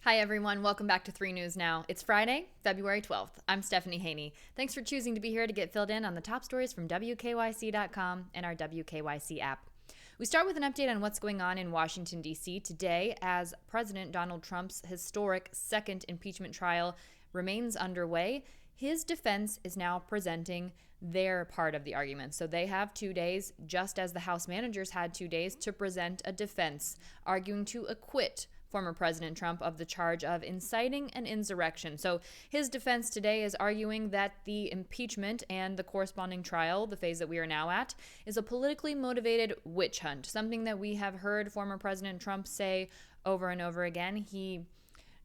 Hi, everyone. Welcome back to 3 News Now. It's Friday, February 12th. I'm Stephanie Haney. Thanks for choosing to be here to get filled in on the top stories from WKYC.com and our WKYC app. We start with an update on what's going on in Washington, D.C. today as President Donald Trump's historic second impeachment trial remains underway. His defense is now presenting their part of the argument. So they have 2 days, just as the House managers had 2 days, to present a defense, arguing to acquit former President Trump of the charge of inciting an insurrection. So his defense today is arguing that the impeachment and the corresponding trial, the phase that we are now at, is a politically motivated witch hunt, something that we have heard former President Trump say over and over again. He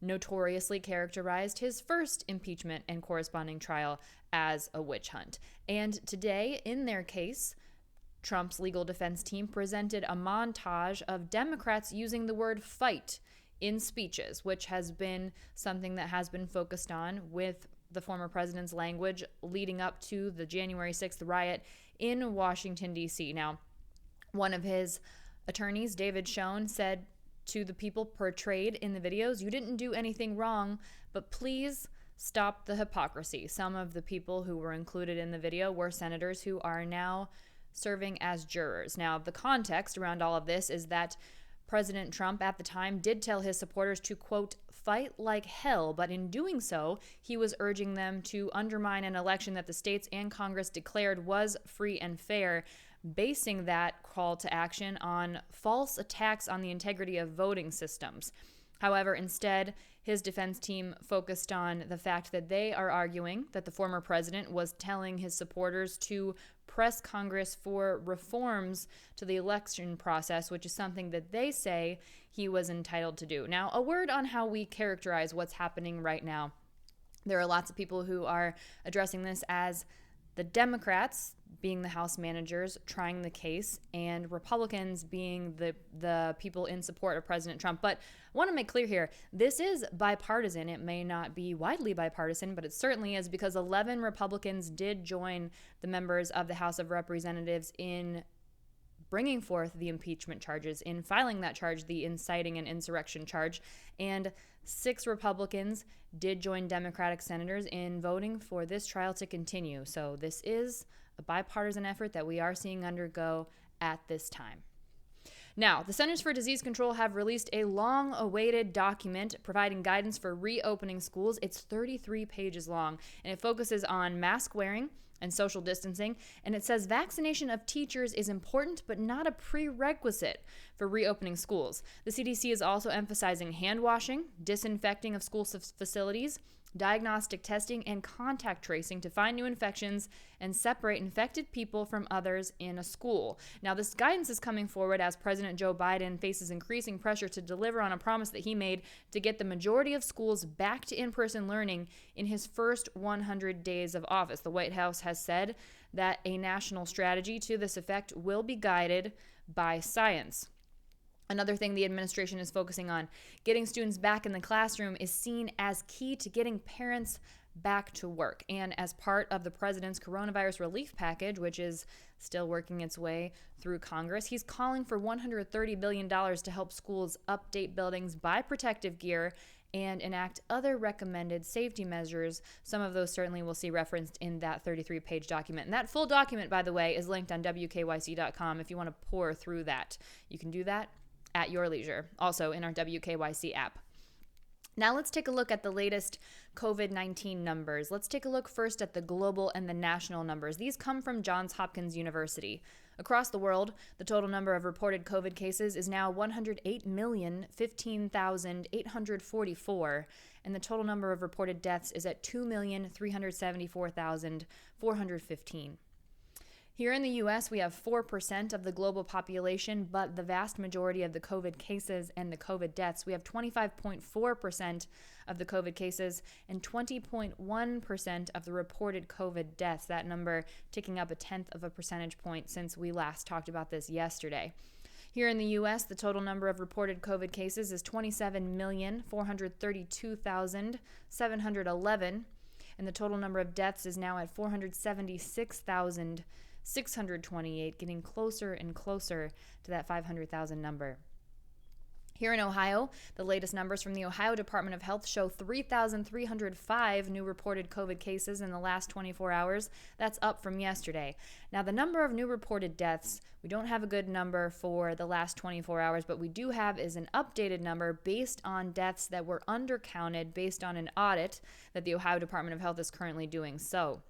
notoriously characterized his first impeachment and corresponding trial as a witch hunt. And today, in their case, Trump's legal defense team presented a montage of Democrats using the word fight in speeches, which has been something that has been focused on with the former president's language leading up to the January 6th riot in Washington, D.C. Now, one of his attorneys, David Schoen, said to the people portrayed in the videos, "You didn't do anything wrong, but please stop the hypocrisy." Some of the people who were included in the video were senators who are now serving as jurors. Now, the context around all of this is that President Trump at the time did tell his supporters to, quote, fight like hell, but in doing so, he was urging them to undermine an election that the states and Congress declared was free and fair, basing that call to action on false attacks on the integrity of voting systems. However, instead, his defense team focused on the fact that they are arguing that the former president was telling his supporters to press Congress for reforms to the election process, which is something that they say he was entitled to do. Now, a word on how we characterize what's happening right now. There are lots of people who are addressing this as the Democrats being the House managers trying the case and Republicans being the people in support of President Trump. But I want to make clear here, this is bipartisan. It may not be widely bipartisan, but it certainly is, because 11 Republicans did join the members of the House of Representatives in bringing forth the impeachment charges, in filing that charge, the inciting an insurrection charge, and 6 Republicans did join Democratic senators in voting for this trial to continue. So this is a bipartisan effort that we are seeing undergo at this time. Now, the Centers for Disease Control have released a long-awaited document providing guidance for reopening schools. It's 33 pages long, and it focuses on mask wearing and social distancing, and it says vaccination of teachers is important but not a prerequisite for reopening schools. The CDC is also emphasizing hand washing, disinfecting of school facilities, diagnostic testing, and contact tracing to find new infections and separate infected people from others in a school. Now, this guidance is coming forward as President Joe Biden faces increasing pressure to deliver on a promise that he made to get the majority of schools back to in-person learning in his first 100 days of office. The White House has said that a national strategy to this effect will be guided by science. Another thing the administration is focusing on, getting students back in the classroom, is seen as key to getting parents back to work. And as part of the president's coronavirus relief package, which is still working its way through Congress, he's calling for $130 billion to help schools update buildings, buy protective gear, and enact other recommended safety measures. Some of those certainly we'll see referenced in that 33-page document. And that full document, by the way, is linked on WKYC.com if you want to pore through that. You can do that at your leisure, also in our WKYC app. Now let's take a look at the latest COVID-19 numbers. Let's take a look first at the global and the national numbers. These come from Johns Hopkins University. Across the world, the total number of reported COVID cases is now 108,015,844, and the total number of reported deaths is at 2,374,415. Here in the U.S., we have 4% of the global population, but the vast majority of the COVID cases and the COVID deaths. We have 25.4% of the COVID cases and 20.1% of the reported COVID deaths. That number ticking up 1/10 of a percentage point since we last talked about this yesterday. Here in the U.S., the total number of reported COVID cases is 27,432,711, and the total number of deaths is now at 476,628, getting closer and closer to that 500,000 number. Here in Ohio, the latest numbers from the Ohio Department of Health show 3,305 new reported COVID cases in the last 24 hours. That's up from yesterday. Now, the number of new reported deaths, we don't have a good number for the last 24 hours, but we do have is an updated number based on deaths that were undercounted based on an audit that the Ohio Department of Health is currently doing. So,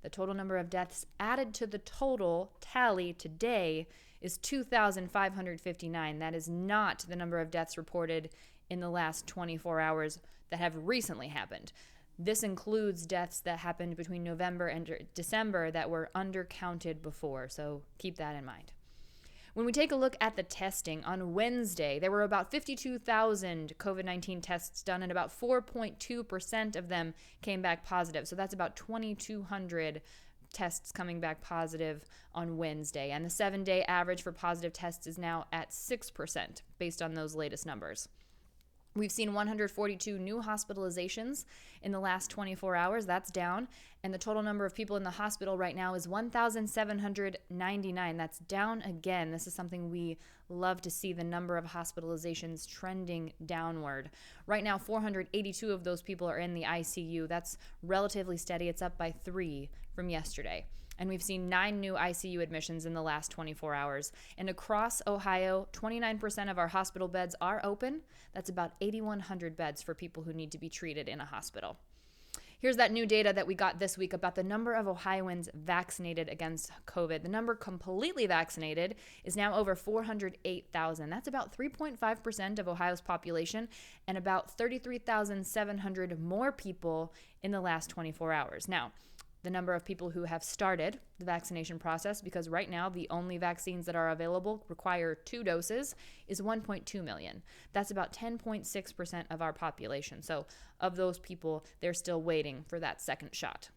the total number of deaths added to the total tally today is 2,559. That is not the number of deaths reported in the last 24 hours that have recently happened. This includes deaths that happened between November and December that were undercounted before, so keep that in mind. When we take a look at the testing, on Wednesday, there were about 52,000 COVID-19 tests done, and about 4.2% of them came back positive. So that's about 2,200 tests coming back positive on Wednesday. And the 7-day average for positive tests is now at 6% based on those latest numbers. We've seen 142 new hospitalizations in the last 24 hours. That's down. And the total number of people in the hospital right now is 1,799. That's down again. This is something we love to see, the number of hospitalizations trending downward. Right now, 482 of those people are in the ICU. That's relatively steady. It's up by 3 from yesterday. And we've seen 9 new ICU admissions in the last 24 hours. And across Ohio, 29% of our hospital beds are open. That's about 8,100 beds for people who need to be treated in a hospital. Here's that new data that we got this week about the number of Ohioans vaccinated against COVID. The number completely vaccinated is now over 408,000. That's about 3.5% of Ohio's population and about 33,700 more people in the last 24 hours. Now, the number of people who have started the vaccination process, because right now the only vaccines that are available require 2 doses, is 1.2 million. That's about 10.6% of our population. So of those people, they're still waiting for that second shot.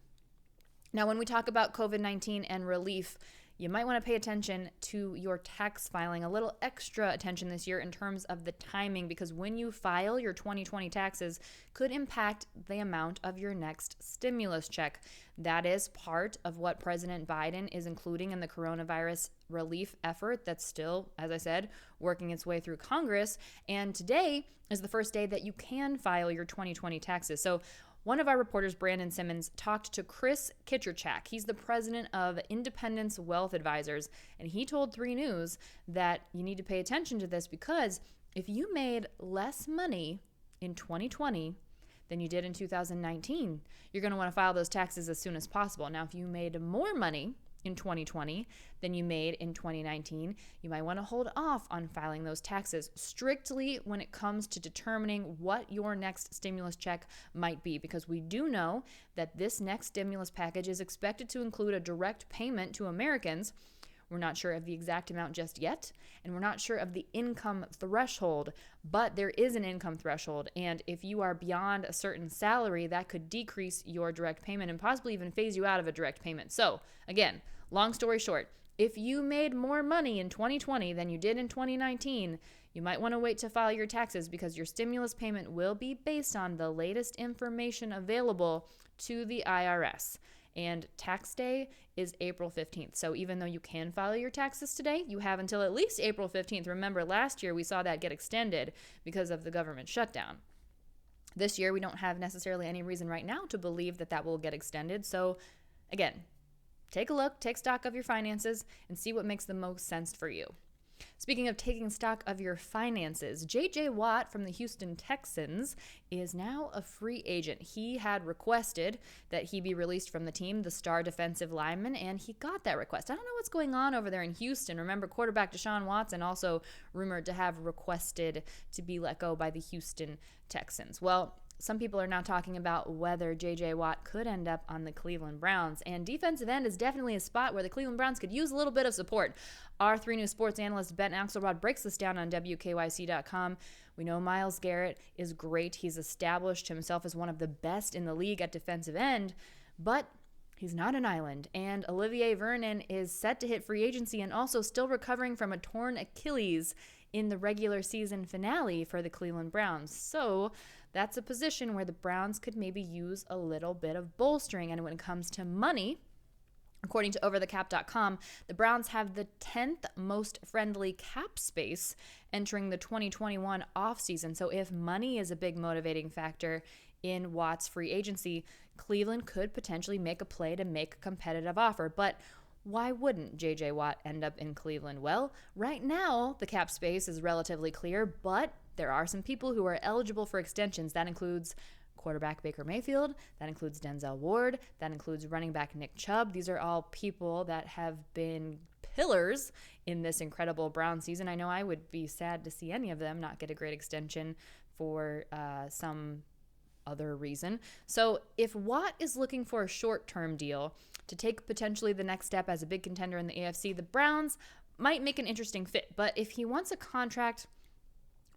Now, when we talk about COVID-19 and relief, you might want to pay attention to your tax filing, a little extra attention this year in terms of the timing, because when you file your 2020 taxes could impact the amount of your next stimulus check. That is part of what President Biden is including in the coronavirus relief effort that's still, as I said, working its way through Congress. And today is the first day that you can file your 2020 taxes. So one of our reporters, Brandon Simmons, talked to Chris Kitcherchak. He's the president of Independence Wealth Advisors, and he told 3 News that you need to pay attention to this because if you made less money in 2020 than you did in 2019, you're going to want to file those taxes as soon as possible. Now, if you made more money in 2020 than you made in 2019, you might want to hold off on filing those taxes strictly when it comes to determining what your next stimulus check might be, because we do know that this next stimulus package is expected to include a direct payment to Americans. We're not sure of the exact amount just yet, and we're not sure of the income threshold, but there is an income threshold, and if you are beyond a certain salary, that could decrease your direct payment and possibly even phase you out of a direct payment. So, again, long story short, if you made more money in 2020 than you did in 2019, you might want to wait to file your taxes because your stimulus payment will be based on the latest information available to the IRS. And tax day is April 15th. So even though you can file your taxes today, you have until at least April 15th. Remember, last year we saw that get extended because of the government shutdown. This year we don't have necessarily any reason right now to believe that that will get extended. So again, take a look, take stock of your finances, and see what makes the most sense for you. Speaking of taking stock of your finances, J.J. Watt from the Houston Texans is now a free agent. He had requested that he be released from the team, the star defensive lineman, and he got that request. I don't know what's going on over there in Houston. Remember, quarterback Deshaun Watson also rumored to have requested to be let go by the Houston Texans. Well, some people are now talking about whether J.J. Watt could end up on the Cleveland Browns, and defensive end is definitely a spot where the Cleveland Browns could use a little bit of support. Our 3 News sports analyst Ben Axelrod breaks this down on WKYC.com. We know Myles Garrett is great. He's established himself as one of the best in the league at defensive end, but he's not an island, and Olivier Vernon is set to hit free agency and also still recovering from a torn Achilles in the regular season finale for the Cleveland Browns. So that's a position where the Browns could maybe use a little bit of bolstering. And when it comes to money, According to overthecap.com, the Browns have the 10th most friendly cap space entering the 2021 offseason. So if money is a big motivating factor in Watt's free agency, Cleveland could potentially make a play to make a competitive offer. But why wouldn't J.J. Watt end up in Cleveland? Well, right now, the cap space is relatively clear, but there are some people who are eligible for extensions. That includes quarterback Baker Mayfield, that includes Denzel Ward, that includes running back Nick Chubb. These are all people that have been pillars in this incredible Brown season. I know I would be sad to see any of them not get a great extension for some other reason. So if Watt is looking for a short-term deal to take potentially the next step as a big contender in the AFC, the Browns might make an interesting fit. But if he wants a contract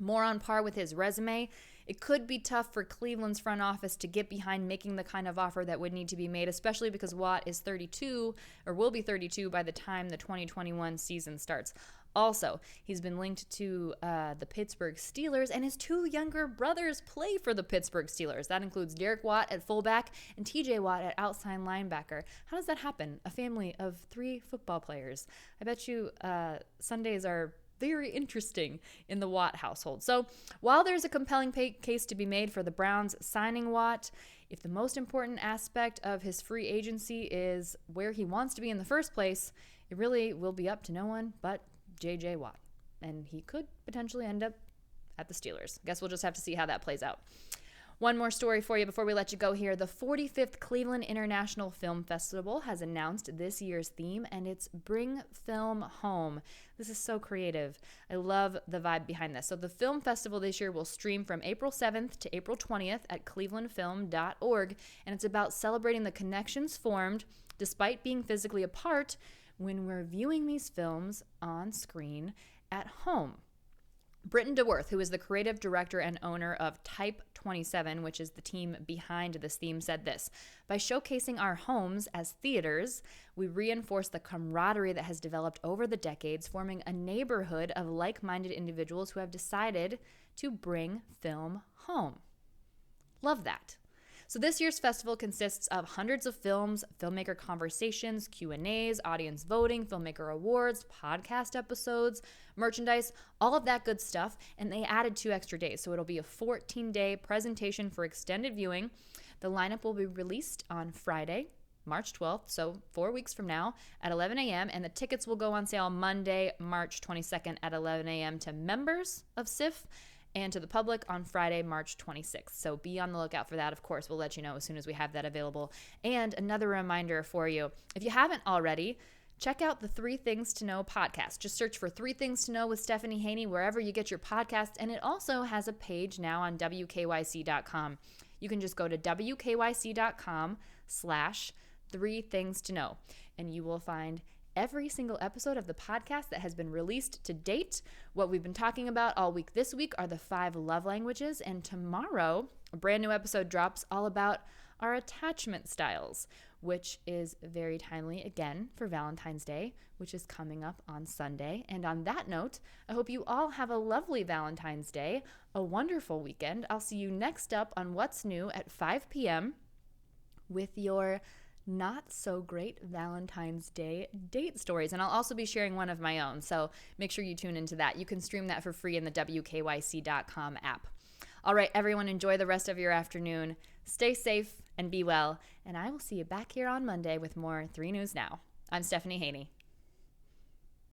more on par with his resume, it could be tough for Cleveland's front office to get behind making the kind of offer that would need to be made, especially because Watt is 32 or will be 32 by the time the 2021 season starts. Also, he's been linked to the Pittsburgh Steelers, and his two younger brothers play for the Pittsburgh Steelers. That includes Derek Watt at fullback and TJ Watt at outside linebacker. How does that happen? A family of 3 football players. I bet you Sundays are very interesting in the Watt household. So while there's a compelling case to be made for the Browns signing Watt, if the most important aspect of his free agency is where he wants to be in the first place, it really will be up to no one but J.J. Watt. And he could potentially end up at the Steelers. Guess we'll just have to see how that plays out. One more story for you before we let you go here. The 45th Cleveland International Film Festival has announced this year's theme, and it's Bring Film Home. This is so creative. I love the vibe behind this. So the film festival this year will stream from April 7th to April 20th at clevelandfilm.org, and it's about celebrating the connections formed despite being physically apart when we're viewing these films on screen at home. Britton DeWorth, who is the creative director and owner of Type 27, which is the team behind this theme, said this: "By showcasing our homes as theaters, we reinforce the camaraderie that has developed over the decades, forming a neighborhood of like-minded individuals who have decided to bring film home." Love that. So this year's festival consists of hundreds of films, filmmaker conversations, Q&As, audience voting, filmmaker awards, podcast episodes, merchandise, all of that good stuff. And they added 2 extra days. So it'll be a 14-day presentation for extended viewing. The lineup will be released on Friday, March 12th, so 4 weeks from now at 11 a.m. And the tickets will go on sale Monday, March 22nd at 11 a.m. to members of SIF and to the public on Friday, March 26th. So be on the lookout for that. Of course, we'll let you know as soon as we have that available. And another reminder for you, if you haven't already, check out the 3 Things to Know podcast. Just search for 3 Things to Know with Stephanie Haney wherever you get your podcasts. And it also has a page now on WKYC.com. You can just go to WKYC.com/3 Things to Know, and you will find every single episode of the podcast that has been released to date. What we've been talking about all week this week are the 5 love languages, and tomorrow a brand new episode drops all about our attachment styles, which is very timely again for Valentine's Day, which is coming up on Sunday. And on that note, I hope you all have a lovely Valentine's Day, a wonderful weekend. I'll see you next up on What's New at 5 p.m. with your not so great Valentine's Day date stories. And I'll also be sharing one of my own, so make sure you tune into that. You can stream that for free in the WKYC.com app. All right, everyone, enjoy the rest of your afternoon. Stay safe and be well, and I will see you back here on Monday with more 3 News Now. I'm Stephanie Haney.